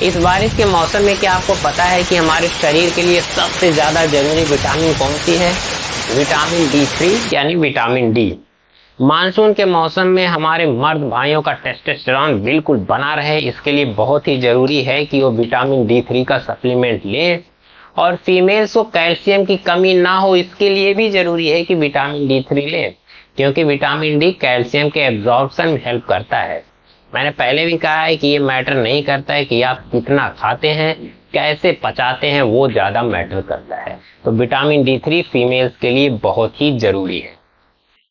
इस बारिश के मौसम में क्या आपको पता है कि हमारे शरीर के लिए सबसे ज्यादा जरूरी विटामिन कौन सी है? विटामिन D3 यानी विटामिन डी। मानसून के मौसम में हमारे मर्द भाइयों का टेस्टोस्टेरोन बिल्कुल बना रहे, इसके लिए बहुत ही जरूरी है कि वो विटामिन D3 का सप्लीमेंट लें। और फीमेल्स को कैल्शियम की कमी ना हो, इसके लिए भी जरूरी है कि विटामिन D3 लें, क्योंकि विटामिन डी कैल्शियम के एब्जॉर्प्शन में हेल्प करता है। मैंने पहले भी कहा है कि ये मैटर नहीं करता है कि आप कितना खाते हैं, कैसे पचाते हैं, वो ज्यादा मैटर करता है। तो विटामिन D3 फीमेल्स के लिए बहुत ही जरूरी है।